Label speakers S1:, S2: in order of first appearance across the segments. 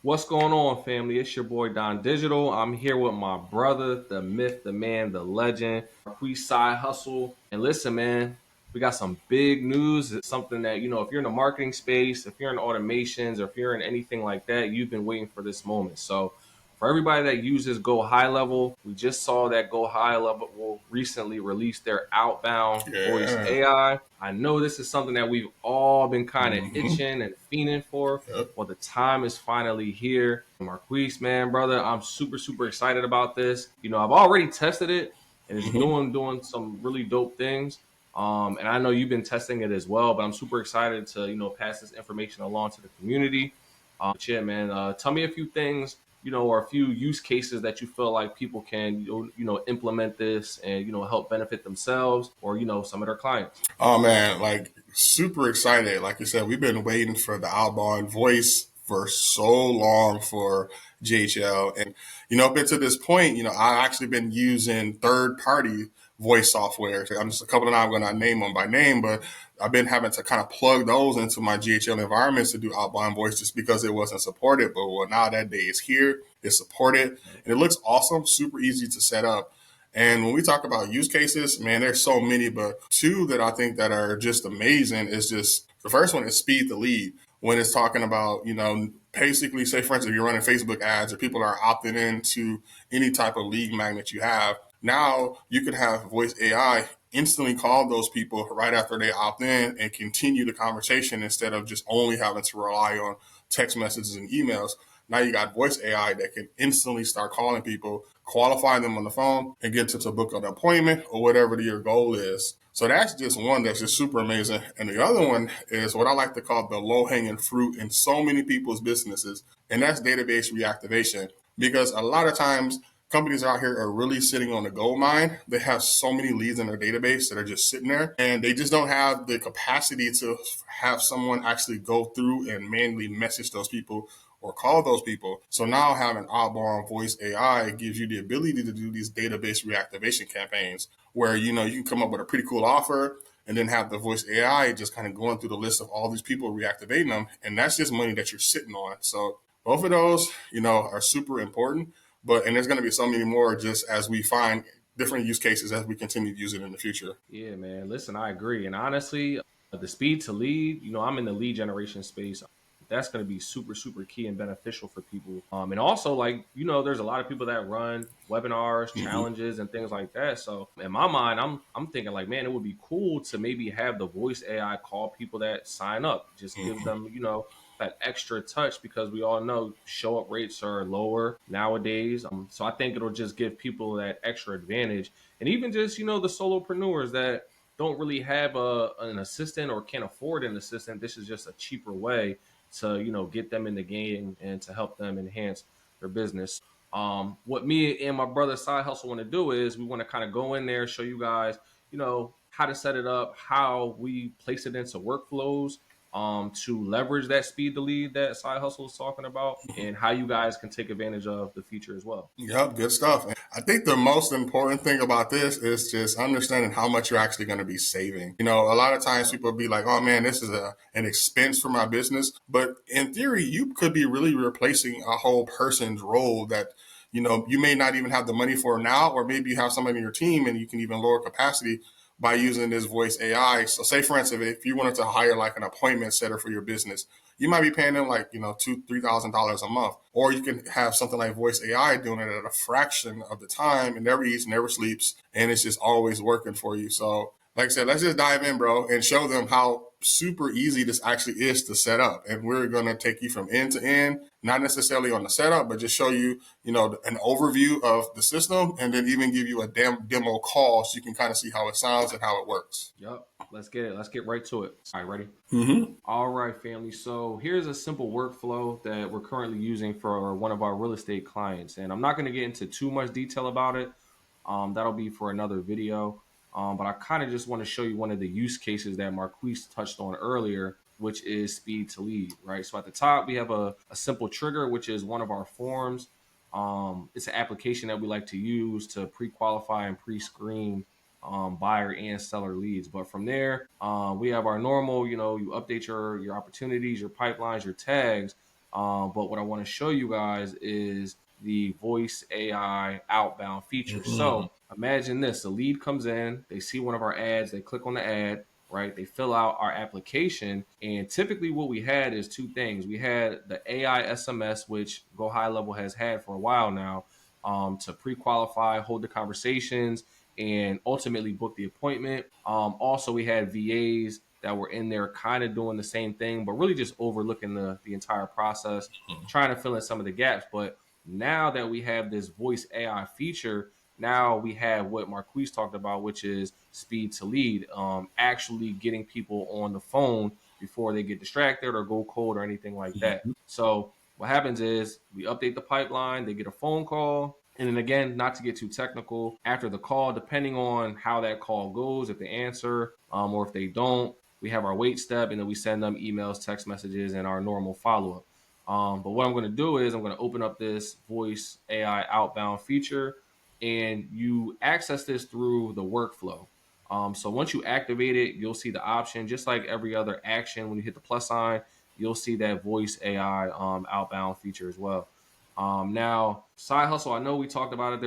S1: What's going on, family? It's your boy DonDigital. I'm here with my brother, the myth, the man, the legend, Marquiste Side Hustle. And listen, man, we got some big news. It's something that, if you're in the marketing space, if you're in automations, or if you're in anything like that, you've been waiting for this moment. So for everybody that uses GoHighLevel, we just saw that GoHighLevel will recently release their Outbound Voice
S2: Yeah.
S1: AI. I know this is something that we've all been kind of
S2: hmm
S1: itching and fiending for.
S2: Yep.
S1: Well, the time is finally here. Marquise, man, brother, I'm super, super excited about this. I've already tested it and it's
S2: hmm
S1: doing some really dope things. And I know you've been testing it as well, but I'm super excited to, pass this information along to the community. But yeah, man, tell me a few things, or a few use cases that you feel like people can, implement this and, help benefit themselves or, some of their clients.
S2: Oh man, like super excited. Like you said, we've been waiting for the Outbound Voice for so long for GHL, and up until this point, I've actually been using third-party voice software. I'm just a couple of them. I'm going to name them by name, but I've been having to kind of plug those into my GHL environments to do outbound voice just because it wasn't supported. But well, now that day is here, it's supported, and it looks awesome, super easy to set up. And when we talk about use cases, man, there's so many, but two that I think that are just amazing is just the first one is speed to lead. When it's talking about, basically say for instance, if you're running Facebook ads or people are opting into any type of lead magnet you have, now you could have voice AI instantly call those people right after they opt in and continue the conversation instead of just only having to rely on text messages and emails. Now you got voice AI that can instantly start calling people, qualify them on the phone, and get to book an appointment or whatever your goal is. So that's just one that's just super amazing. And the other one is what I like to call the low hanging fruit in so many people's businesses, and that's database reactivation. Because a lot of times companies out here are really sitting on a gold mine. They have so many leads in their database that are just sitting there, and they just don't have the capacity to have someone actually go through and manually message those people or call those people. So now having outbound voice AI gives you the ability to do these database reactivation campaigns where, you can come up with a pretty cool offer and then have the voice AI just kind of going through the list of all these people, reactivating them. And that's just money that you're sitting on. So both of those, are super important. And there's going to be so many more just as we find different use cases as we continue to use it in the future.
S1: Yeah, man. Listen, I agree. And honestly, the speed to lead, I'm in the lead generation space. That's going to be super, super key and beneficial for people. And also, like, there's a lot of people that run webinars,
S2: Mm-hmm.
S1: challenges, and things like that. So in my mind, I'm thinking like, man, it would be cool to maybe have the voice AI call people that sign up. Just give
S2: Mm-hmm.
S1: them, that extra touch because we all know show up rates are lower nowadays. So I think it'll just give people that extra advantage and even just the solopreneurs that don't really have an assistant or can't afford an assistant. This is just a cheaper way to get them in the game and to help them enhance their business. What me and my brother side hustle want to do is we want to kind of go in there, show you guys how to set it up, how we place it into workflows, to leverage that speed to lead that side hustle is talking about, and how you guys can take advantage of the feature as well.
S2: Yep, good stuff. I think the most important thing about this is just understanding how much you're actually going to be saving. A lot of times
S1: Yep.
S2: people be like, oh man, this is an expense for my business. But in theory, you could be really replacing a whole person's role that, you may not even have the money for now, or maybe you have somebody in your team and you can even lower capacity by using this voice AI. So say for instance, if you wanted to hire like an appointment setter for your business, you might be paying them like, $2,000-$3,000 a month. Or you can have something like voice AI doing it at a fraction of the time and never eats, never sleeps, and it's just always working for you. So like I said, let's just dive in, bro, and show them how super easy this actually is to set up. And we're going to take you from end to end, not necessarily on the setup, but just show you, an overview of the system and then even give you a demo call so you can kind of see how it sounds and how it works.
S1: Yep. Let's get it. Let's get right to it. All right, ready?
S2: Mm-hmm.
S1: All right, family. So here's a simple workflow that we're currently using for one of our real estate clients. And I'm not going to get into too much detail about it. That'll be for another video. But I kind of just want to show you one of the use cases that Marquise touched on earlier, which is speed to lead, right? So at the top, we have a simple trigger, which is one of our forms. It's an application that we like to use to pre-qualify and pre-screen buyer and seller leads. But from there, we have our normal, you update your opportunities, your pipelines, your tags. But what I want to show you guys is the voice AI outbound feature.
S2: Mhm.
S1: So imagine this: the lead comes in, they see one of our ads, they click on the ad, right? They fill out our application. And typically, what we had is two things. We had the AI SMS, which Go High Level has had for a while now, to pre qualify, hold the conversations, and ultimately book the appointment. Also, we had VAs that were in there kind of doing the same thing, but really just overlooking the entire process, trying to fill in some of the gaps. But now that we have this voice AI feature, now we have what Marquise talked about, which is speed to lead, actually getting people on the phone before they get distracted or go cold or anything like that.
S2: Mhm.
S1: So what happens is we update the pipeline, they get a phone call. And then again, not to get too technical, after the call, depending on how that call goes, if they answer or if they don't, we have our wait step, and then we send them emails, text messages, and our normal follow up. But what I'm going to do is I'm going to open up this voice AI outbound feature, and you access this through the workflow. So once you activate it, you'll see the option, just like every other action. When you hit the plus sign, you'll see that voice AI outbound feature as well. Now, side hustle. I know we talked about it.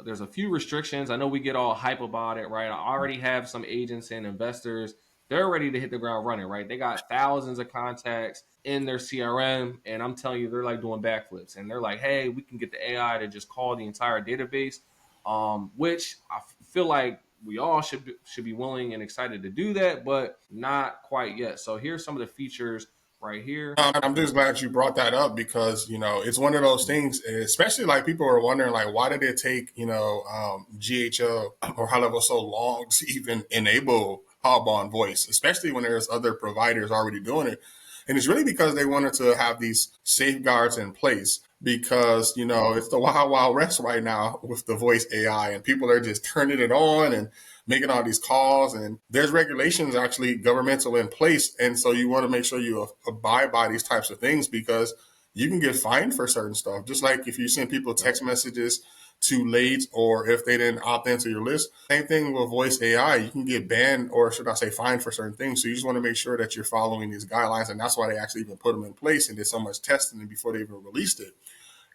S1: There's a few restrictions. I know we get all hype about it, right? I already have some agents and investors. They're ready to hit the ground running, right? They got thousands of contacts in their CRM, and I'm telling you, they're like doing backflips. And they're like, "Hey, we can get the AI to just call the entire database," which I feel like we all should be willing and excited to do that, but not quite yet. So here's some of the features right here.
S2: I'm just glad you brought that up because it's one of those things, especially like people are wondering like why did it take GHL or High Level so long to even enable Outbound Voice, especially when there's other providers already doing it, and it's really because they wanted to have these safeguards in place because it's the wild wild west right now with the voice AI and people are just turning it on and making all these calls, and there's regulations actually governmental in place, and so you want to make sure you abide by these types of things because you can get fined for certain stuff, just like if you send people
S1: Yep.
S2: text messages too late or if they didn't opt into your list. Same thing with voice AI, you can get banned or should I say fined for certain things, so you just want to make sure that you're following these guidelines, and that's why they actually even put them in place and did so much testing before they even released it.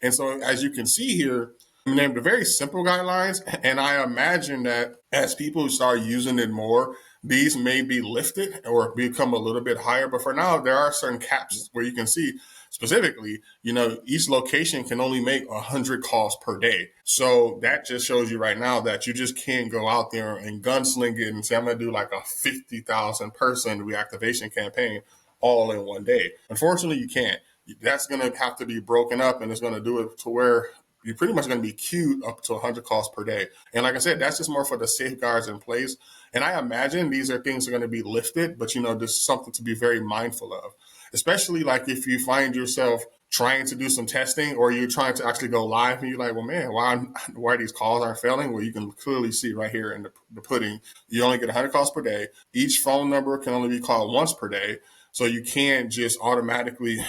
S2: And so, as you can see here, I named a very simple guidelines. And I imagine that as people start using it more, these may be lifted or become a little bit higher. But for now, there are certain caps where you can see specifically, each location can only make 100 calls per day. So that just shows you right now that you just can't go out there and gunsling it and say, I'm going to do like a 50,000 person reactivation campaign all in one day. Unfortunately, you can't. That's going to have to be broken up, and it's going to do it to where you're pretty much going to be queued up to 100 calls per day. And like I said, that's just more for the safeguards in place. And I imagine these are things that are going to be lifted, but this is something to be very mindful of, especially like if you find yourself trying to do some testing or you're trying to actually go live and you're like, well, man, why these calls aren't failing? Well, you can clearly see right here in the pudding, you only get 100 calls per day. Each phone number can only be called once per day. So you can't just automatically,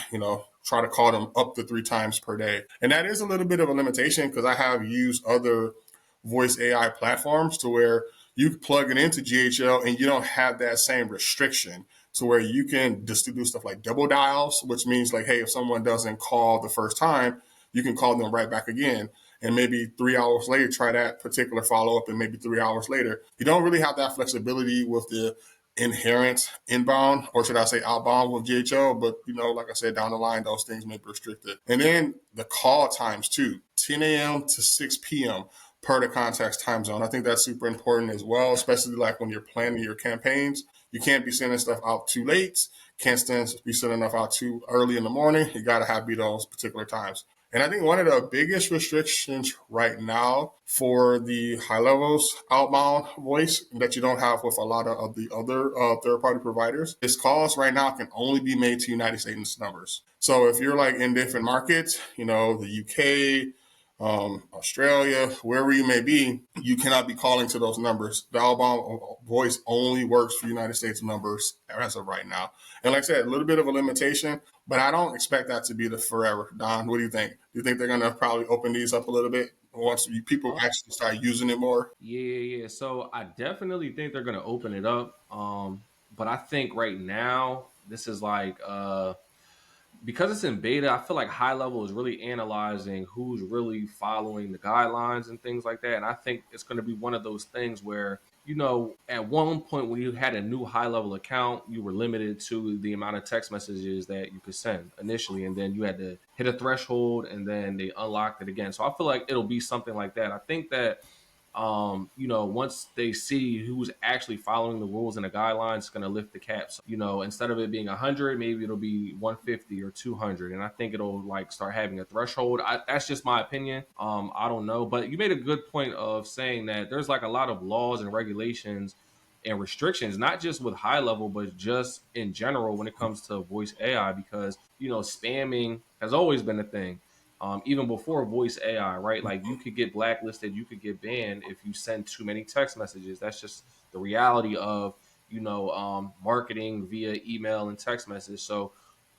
S2: try to call them up to 3 times per day. And that is a little bit of a limitation because I have used other voice AI platforms to where you plug it into GHL and you don't have that same restriction to where you can just do stuff like double dials, which means like, hey, if someone doesn't call the first time, you can call them right back again. And maybe 3 hours later, try that particular follow up. And maybe 3 hours later, you don't really have that flexibility with the inherent inbound, or should I say outbound with GHL. But, like I said, down the line, those things may be restricted. And then the call times too, 10 a.m. to 6 p.m. per the contact's time zone. I think that's super important as well, especially like when you're planning your campaigns. You can't be sending stuff out too late. Can't be sending stuff out too early in the morning. You got to have be those particular times. And I think one of the biggest restrictions right now for the high levels outbound voice that you don't have with a lot of the other third party providers is calls right now can only be made to United States numbers. So if you're like in different markets, the UK, Australia, wherever you may be, you cannot be calling to those numbers. The outbound voice only works for United States numbers as of right now. And like I said, a little bit of a limitation, but I don't expect that to be the forever. Don, what do you think? Do you think they're going to probably open these up a little bit once people actually start using it more?
S1: Yeah. So I definitely think they're gonna open it up. But I think right now this is like because it's in beta, I feel like High Level is really analyzing who's really following the guidelines and things like that. And I think it's going to be one of those things where, at one point when you had a new High Level account, you were limited to the amount of text messages that you could send initially. And then you had to hit a threshold and then they unlocked it again. So I feel like it'll be something like that. I think that once they see who's actually following the rules and the guidelines, it's going to lift the cap. So, instead of it being 100, maybe it'll be 150 or 200. And I think it'll like start having a threshold. That's just my opinion. I don't know. But you made a good point of saying that there's like a lot of laws and regulations and restrictions, not just with High Level, but just in general when it comes to voice AI, because, spamming has always been a thing. Even before voice AI, right? Like you could get blacklisted, you could get banned if you send too many text messages. That's just the reality of, marketing via email and text message. So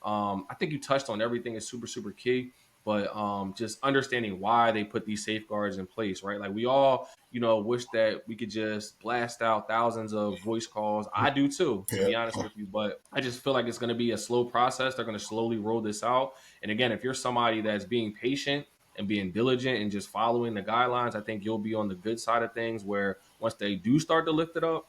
S1: I think you touched on everything is super, super key. But just understanding why they put these safeguards in place, right? Like we all, wish that we could just blast out thousands of voice calls. I do too, to
S2: Yeah.
S1: be honest with you. But I just feel like it's going to be a slow process. They're going to slowly roll this out. And again, if you're somebody that's being patient and being diligent and just following the guidelines, I think you'll be on the good side of things where once they do start to lift it up,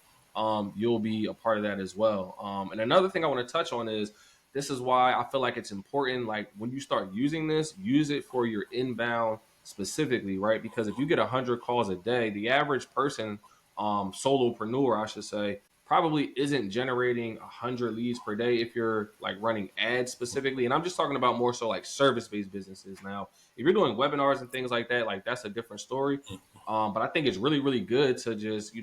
S1: you'll be a part of that as well. And another thing I want to touch on is this is why I feel like it's important. Like when you start using this, use it for your inbound specifically, right? Because if you get 100 calls a day, the average person, solopreneur, I should say, probably isn't generating 100 leads per day if you're like running ads specifically. And I'm just talking about more so like service-based businesses. Now, if you're doing webinars and things like that, like that's a different story. But I think it's really, really good to just,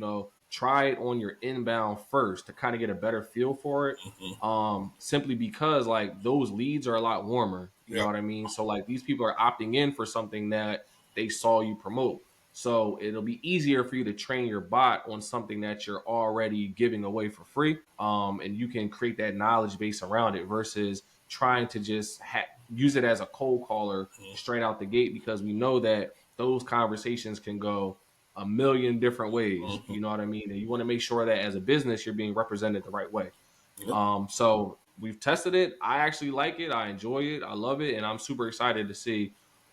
S1: try it on your inbound first to kind of get a better feel for it. Simply because like those leads are a lot warmer. You know
S2: Yeah.
S1: what I mean? So like these people are opting in for something that they saw you promote. So it'll be easier for you to train your bot on something that you're already giving away for free. And you can create that knowledge base around it versus trying to just use it as a cold caller straight out the gate, because we know that those conversations can go a million different ways.
S2: Mm-hmm.
S1: You know what I mean? And you want to make sure that as a business, you're being represented the right way.
S2: Yep.
S1: So we've tested it. I actually like it. I enjoy it. I love it. And I'm super excited to see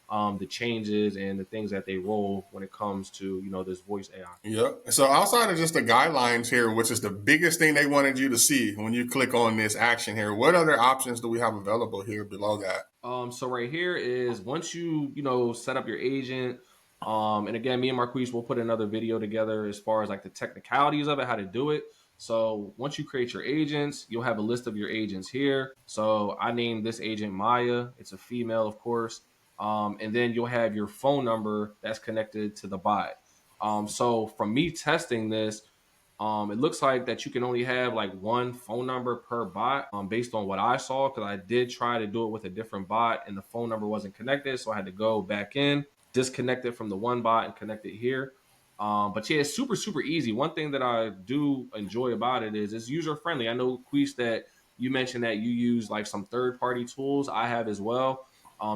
S1: the changes and the things that they roll when it comes to, this voice AI.
S2: Yep. So outside of just the guidelines here, which is the biggest thing they wanted you to see when you click on this action here, what other options do we have available here below that?
S1: So right here is once you, set up your agent. And again, me and Marquise will put another video together as far as like the technicalities of it, how to do it. So once you create your agents, you'll have a list of your agents here. So I named this agent Maya. It's a female, of course. And then you'll have your phone number that's connected to the bot. So from me testing this, it looks like that you can only have like one phone number per bot, based on what I saw, because I did try to do it with a different bot and the phone number wasn't connected. So I had to go back in, disconnect it from the one bot and connect it here. But yeah, it's super, super easy. One thing that I do enjoy about it is it's user friendly. I know, Queese, that you mentioned that you use like some third party tools. I have as well.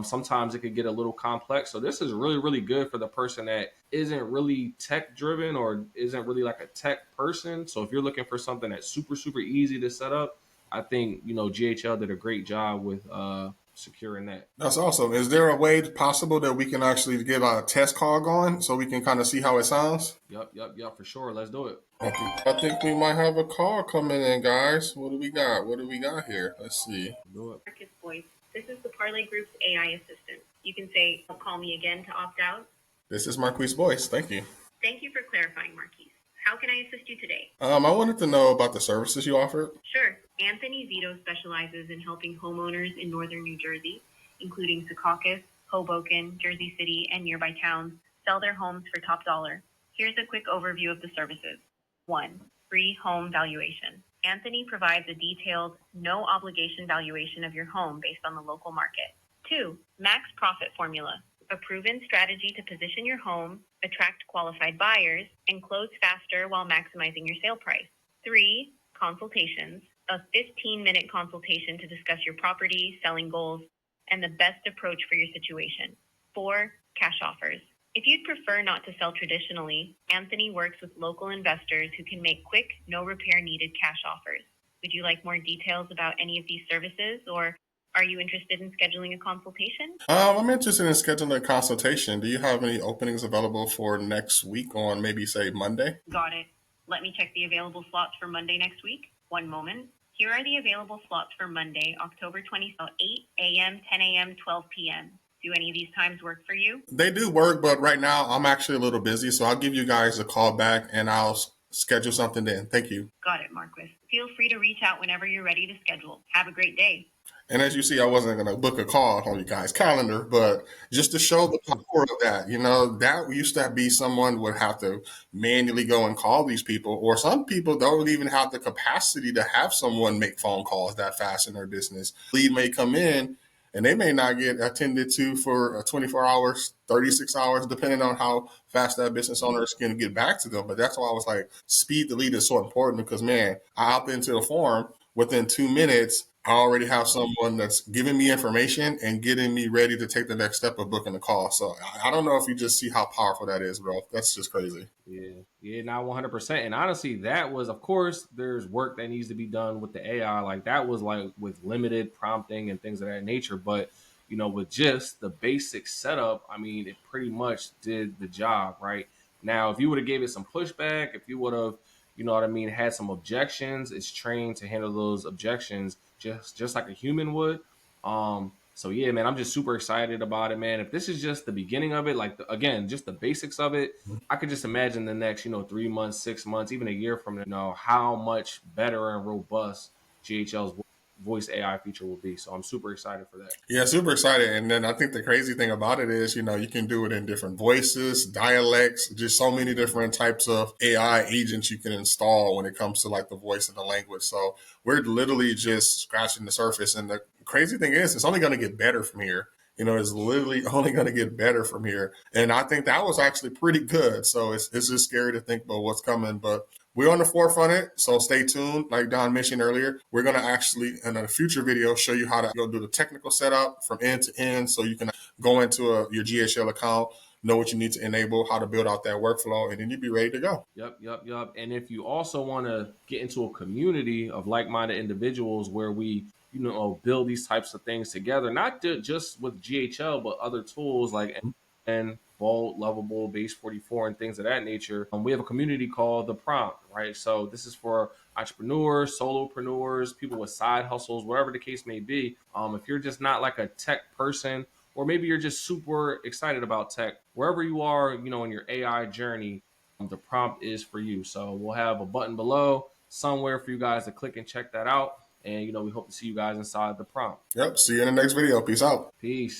S1: Sometimes it could get a little complex. So this is really, really good for the person that isn't really tech driven or isn't really like a tech person. So if you're looking for something that's super, super easy to set up, I think, GHL did a great job with securing that.
S2: That's awesome. Is there a way possible that we can actually get a test call going so we can kind of see how it sounds?
S1: Yep, yep, yep, for sure. Let's do it.
S2: I think we might have a call coming in, guys. What do we got? What do we got here? Let's see.
S1: Do it.
S3: Marquiste Boyce. This is the Parlay Group's AI assistant. You can say, call me again to opt out.
S2: This is Marquiste Boyce. Thank you.
S3: Thank you for clarifying, Marquise. How can I assist you today?
S2: I wanted to know about the services you offered.
S3: Sure. Anthony Zito specializes in helping homeowners in northern New Jersey, including Secaucus, Hoboken, Jersey City, and nearby towns, sell their homes for top dollar. Here's a quick overview of the services. 1. Free home valuation. Anthony provides a detailed, no obligation valuation of your home based on the local market. 2. Max profit formula. A proven strategy to position your home, attract qualified buyers, and close faster while maximizing your sale price. 3. Consultations. A 15-minute consultation to discuss your property, selling goals, and the best approach for your situation. 4. Cash offers. If you'd prefer not to sell traditionally, Anthony works with local investors who can make quick, no repair needed cash offers. Would you like more details about any of these services, or Are you interested in scheduling a consultation?
S2: I'm interested in scheduling a consultation. Do you have any openings available for next week on maybe say Monday?
S3: Got it. Let me check the available slots for Monday next week. One moment. Here are the available slots for Monday, October 20th, 8 a.m., 10 a.m., 12 p.m. Do any of these times work for you?
S2: They do work, but right now I'm actually a little busy, so I'll give you guys a call back and I'll schedule something then. Thank you.
S3: Got it, Marquiste. Feel free to reach out whenever you're ready to schedule. Have a great day.
S2: And as you see, I wasn't going to book a call on you guys' calendar, but just to show the power of that, that used to be someone would have to manually go and call these people, or some people don't even have the capacity to have someone make phone calls that fast in their business. Lead may come in and they may not get attended to for 24 hours, 36 hours, depending on how fast that business owner is going to get back to them. But that's why I was like, speed to lead is so important because, man, I opt into the form within 2 minutes. I already have someone that's giving me information and getting me ready to take the next step of booking a call. So I don't know if you just see how powerful that is, bro. That's just crazy.
S1: Yeah, not 100%. And honestly, that was, of course, there's work that needs to be done with the AI. Like that was like with limited prompting and things of that nature. But, with just the basic setup, I mean, it pretty much did the job, right? Now, if you would have gave it some pushback, if you would have, what I mean, had some objections, it's trained to handle those objections just like a human would. So yeah, man, I'm just super excited about it, man. If this is just the beginning of it, like again, just the basics of it, I could just imagine the next, 3 months, 6 months, even a year from now, how much better and robust GHL's voice AI feature will be. So I'm super excited for that.
S2: Yeah, super excited. And then I think the crazy thing about it is, you can do it in different voices, dialects, just so many different types of AI agents you can install when it comes to like the voice and the language. So we're literally just scratching the surface. And the crazy thing is, it's only going to get better from here. It's literally only going to get better from here. And I think that was actually pretty good. So it's just scary to think about what's coming. But we're on the forefront of it, so stay tuned. Like Don mentioned earlier, we're going to actually, in a future video, show you how to go do the technical setup from end to end so you can go into your GHL account, know what you need to enable, how to build out that workflow, and then you'll be ready to go.
S1: Yep. And if you also want to get into a community of like-minded individuals where we, build these types of things together, not just with GHL, but other tools like and Vault, Lovable, Base 44, and things of that nature. We have a community called The Prompt, right? So this is for entrepreneurs, solopreneurs, people with side hustles, whatever the case may be. If you're just not like a tech person, or maybe you're just super excited about tech, wherever you are, in your AI journey, the prompt is for you. So we'll have a button below somewhere for you guys to click and check that out. And we hope to see you guys inside the prompt.
S2: Yep. See you in the next video. Peace out.
S1: Peace.